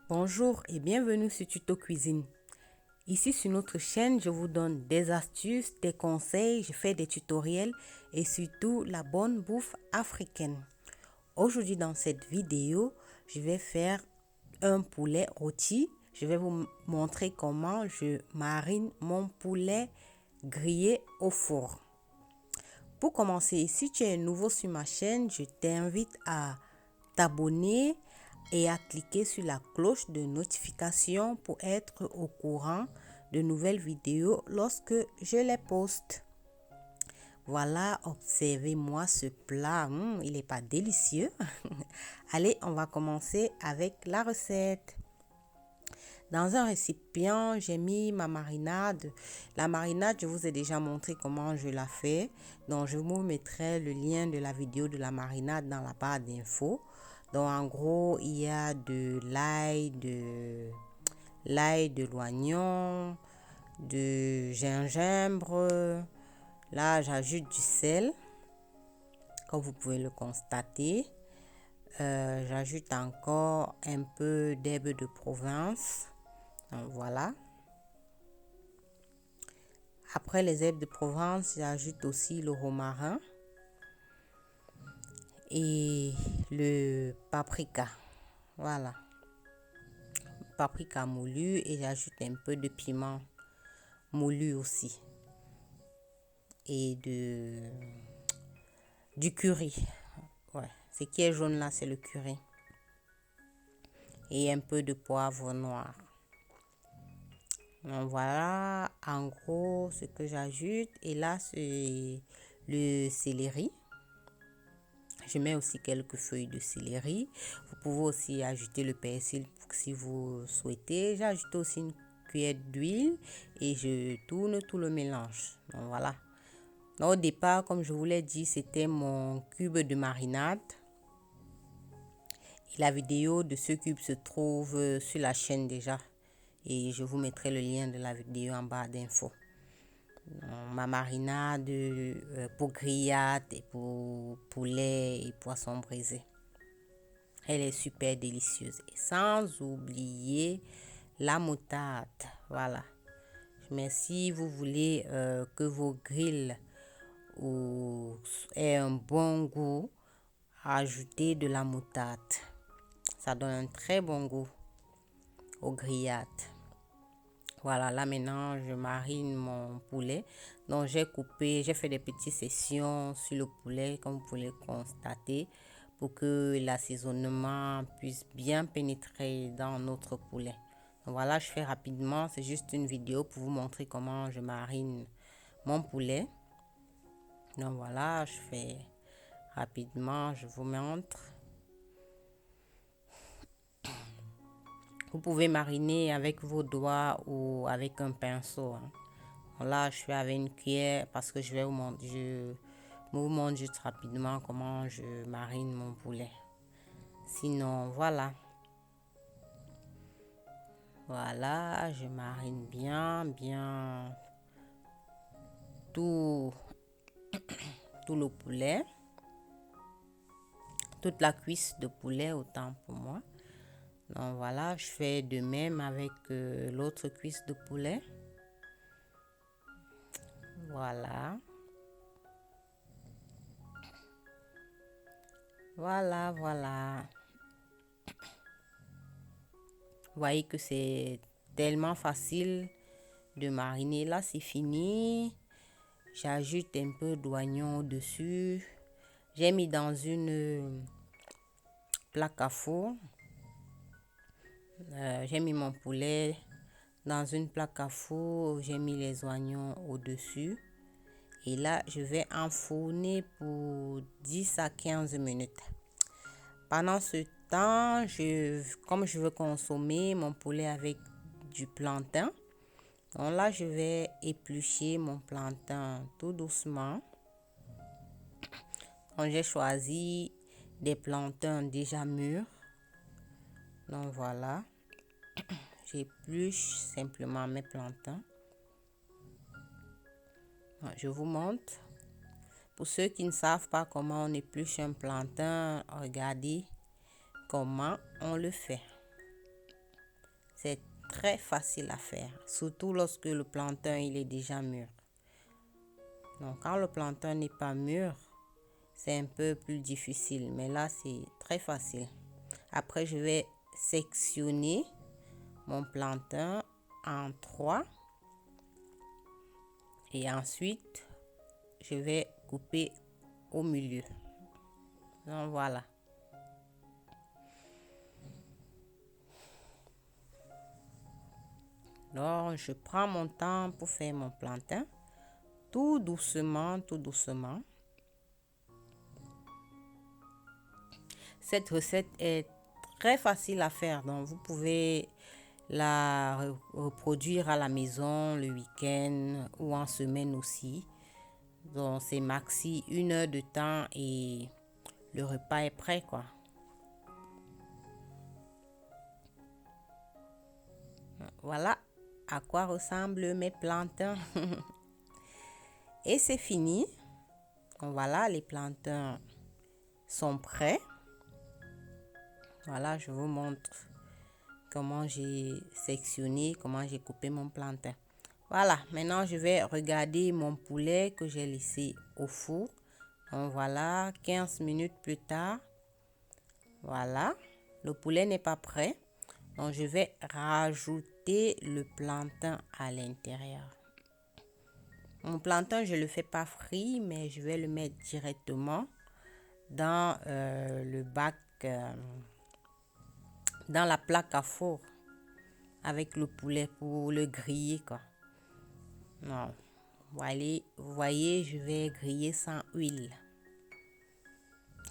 Bonjour et bienvenue sur Tuto Cuisine. Ici sur notre chaîne, je vous donne des astuces, des conseils, je fais des tutoriels et surtout la bonne bouffe africaine. Aujourd'hui dans cette vidéo, je vais faire un poulet rôti. Je vais vous montrer comment je marine mon poulet grillé au four. Pour commencer, si tu es nouveau sur ma chaîne, je t'invite à t'abonner et à cliquer sur la cloche de notification pour être au courant de nouvelles vidéos lorsque je les poste. Voilà, observez-moi ce plat, il n'est pas délicieux. Allez, on va commencer avec la recette. Dans un récipient, j'ai mis ma marinade. La marinade, je vous ai déjà montré comment je la fais. Donc, je vous mettrai le lien de la vidéo de la marinade dans la barre d'infos. Donc, en gros, il y a de l'ail, de l'oignon, de gingembre. Là, j'ajoute du sel, comme vous pouvez le constater. J'ajoute encore un peu d'herbes de Provence. Donc, voilà. Après les herbes de Provence, j'ajoute aussi le romarin et le paprika. Voilà. Paprika moulu et j'ajoute un peu de piment moulu aussi. Et du curry. Ouais. Ce qui est jaune là, c'est le curry. Et un peu de poivre noir. Donc voilà, en gros, ce que j'ajoute. Et là, c'est le céleri. Je mets aussi quelques feuilles de céleri. Vous pouvez aussi ajouter le persil si vous souhaitez. J'ajoute aussi une cuillère d'huile et je tourne tout le mélange. Donc voilà. Donc, au départ, comme je vous l'ai dit, c'était mon cube de marinade. Et la vidéo de ce cube se trouve sur la chaîne déjà. Et je vous mettrai le lien de la vidéo en barre d'infos. Ma marinade pour grillade et pour poulet et poisson braisé. Elle est super délicieuse. Et sans oublier la moutarde. Voilà. Mais si vous voulez que vos grilles aient un bon goût, ajoutez de la moutarde. Ça donne un très bon goût aux grillades. Voilà, là maintenant, je marine mon poulet. Donc, j'ai fait des petites sessions sur le poulet, comme vous pouvez le constater, pour que l'assaisonnement puisse bien pénétrer dans notre poulet. Donc, voilà, je fais rapidement. C'est juste une vidéo pour vous montrer comment je marine mon poulet. Donc, voilà, je fais rapidement. Je vous montre. Vous pouvez mariner avec vos doigts ou avec un pinceau. Là, je fais avec une cuillère parce que je vais vous montre juste rapidement comment je marine mon poulet. Sinon, voilà. Voilà, je marine bien tout le poulet. Toute la cuisse de poulet, autant pour moi. Donc voilà, je fais de même avec l'autre cuisse de poulet. Voilà. Voilà. Vous voyez que c'est tellement facile de mariner. Là, c'est fini. J'ajoute un peu d'oignon au-dessus. J'ai mis dans une plaque à four. J'ai mis mon poulet dans une plaque à four. J'ai mis les oignons au-dessus. Et là, je vais enfourner pour 10 à 15 minutes. Pendant ce temps, comme je veux consommer mon poulet avec du plantain, donc là, je vais éplucher mon plantain tout doucement. Donc, j'ai choisi des plantains déjà mûrs. Donc, voilà. J'épluche simplement mes plantains. Donc, je vous montre. Pour ceux qui ne savent pas comment on épluche un plantain, regardez comment on le fait. C'est très facile à faire, surtout lorsque le plantain il est déjà mûr. Donc quand le plantain n'est pas mûr, c'est un peu plus difficile, mais là c'est très facile. Après, je vais sectionner mon plantain en 3 et ensuite je vais couper au milieu. Donc voilà. Alors, je prends mon temps pour faire mon plantain, tout doucement, tout doucement. Cette recette est très facile à faire, donc vous pouvez la reproduire à la maison le week-end ou en semaine aussi. Donc c'est maxi 1 heure de temps et le repas est prêt quoi. Voilà à quoi ressemblent mes plantains. Et c'est fini. Donc voilà, les plantains sont prêts. Voilà, je vous montre comment j'ai sectionné, comment j'ai coupé mon plantain. Voilà, maintenant je vais regarder mon poulet que j'ai laissé au four. Donc voilà, 15 minutes plus tard. Voilà, le poulet n'est pas prêt. Donc je vais rajouter le plantain à l'intérieur. Mon plantain, je ne le fais pas frit, mais je vais le mettre directement dans le bac, dans la plaque à four avec le poulet pour le griller quoi. Non, vous voyez, je vais griller sans huile.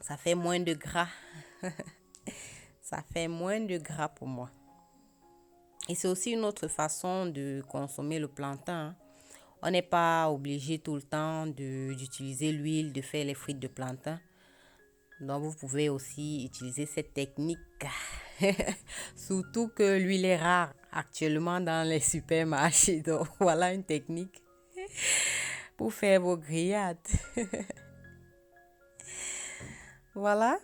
Ça fait moins de gras. Ça fait moins de gras pour moi. Et c'est aussi une autre façon de consommer le plantain. On n'est pas obligé tout le temps d'utiliser l'huile, de faire les frites de plantain. Donc, vous pouvez aussi utiliser cette technique. Surtout que l'huile est rare actuellement dans les supermarchés. Donc, voilà une technique pour faire vos grillades. Voilà.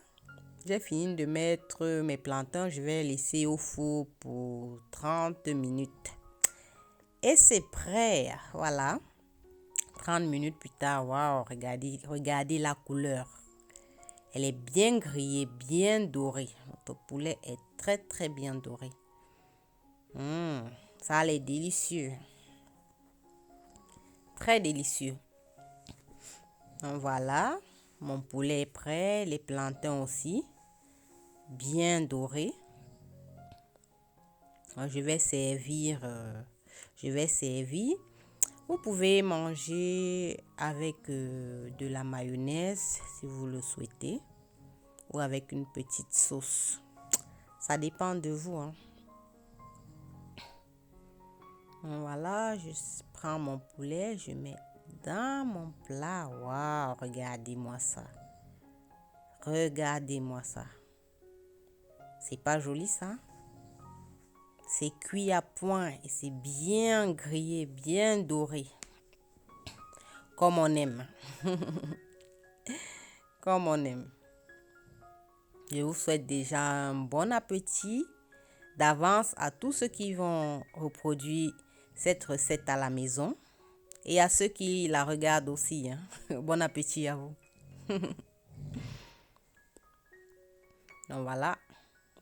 J'ai fini de mettre mes plantains. Je vais laisser au four pour 30 minutes. Et c'est prêt. Voilà. 30 minutes plus tard. Waouh, regardez la couleur. Elle est bien grillée, bien dorée. Notre poulet est très très bien doré. Ça a l'air délicieux. Très délicieux. Donc voilà. Mon poulet est prêt. Les plantains aussi. Bien dorés. Je vais servir. Vous pouvez manger avec de la mayonnaise si vous le souhaitez ou avec une petite sauce. Ça dépend de vous. Hein. Voilà, je prends mon poulet, je mets dans mon plat. Waouh, regardez-moi ça. Regardez-moi ça. C'est pas joli ça? C'est cuit à point et c'est bien grillé, bien doré. Comme on aime. Comme on aime. Je vous souhaite déjà un bon appétit d'avance à tous ceux qui vont reproduire cette recette à la maison et à ceux qui la regardent aussi. Hein. Bon appétit à vous. Donc voilà,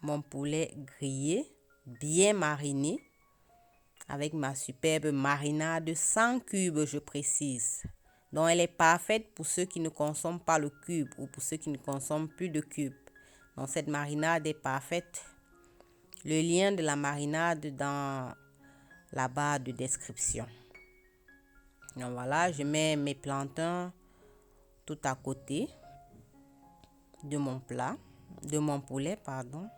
mon poulet grillé, bien mariné, avec ma superbe marinade sans cube, je précise. Donc elle est parfaite pour ceux qui ne consomment pas le cube ou pour ceux qui ne consomment plus de cube. Donc cette marinade est parfaite. Le lien de la marinade dans la barre de description. Donc voilà, je mets mes plantains tout à côté de mon plat, de mon poulet, pardon.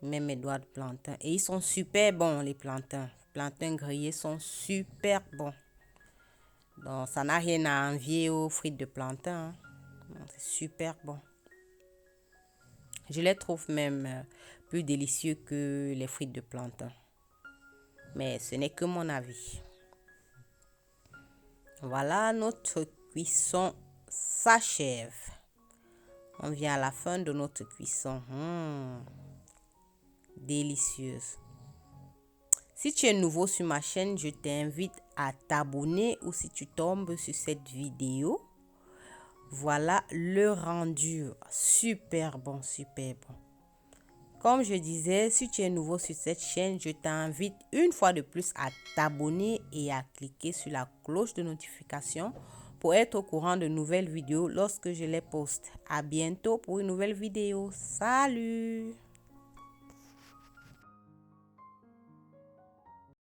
Je mets mes doigts de plantain et ils sont super bons les plantains. Les plantains grillés sont super bons. Donc ça n'a rien à envier aux frites de plantain. Hein. C'est super bon. Je les trouve même plus délicieux que les frites de plantain. Mais ce n'est que mon avis. Voilà, notre cuisson s'achève. On vient à la fin de notre cuisson. délicieuses. Si tu es nouveau sur ma chaîne, je t'invite à t'abonner ou si tu tombes sur cette vidéo, voilà le rendu. Super bon, super bon. Comme je disais, si tu es nouveau sur cette chaîne, je t'invite une fois de plus à t'abonner et à cliquer sur la cloche de notification pour être au courant de nouvelles vidéos lorsque je les poste. À bientôt pour une nouvelle vidéo. Salut!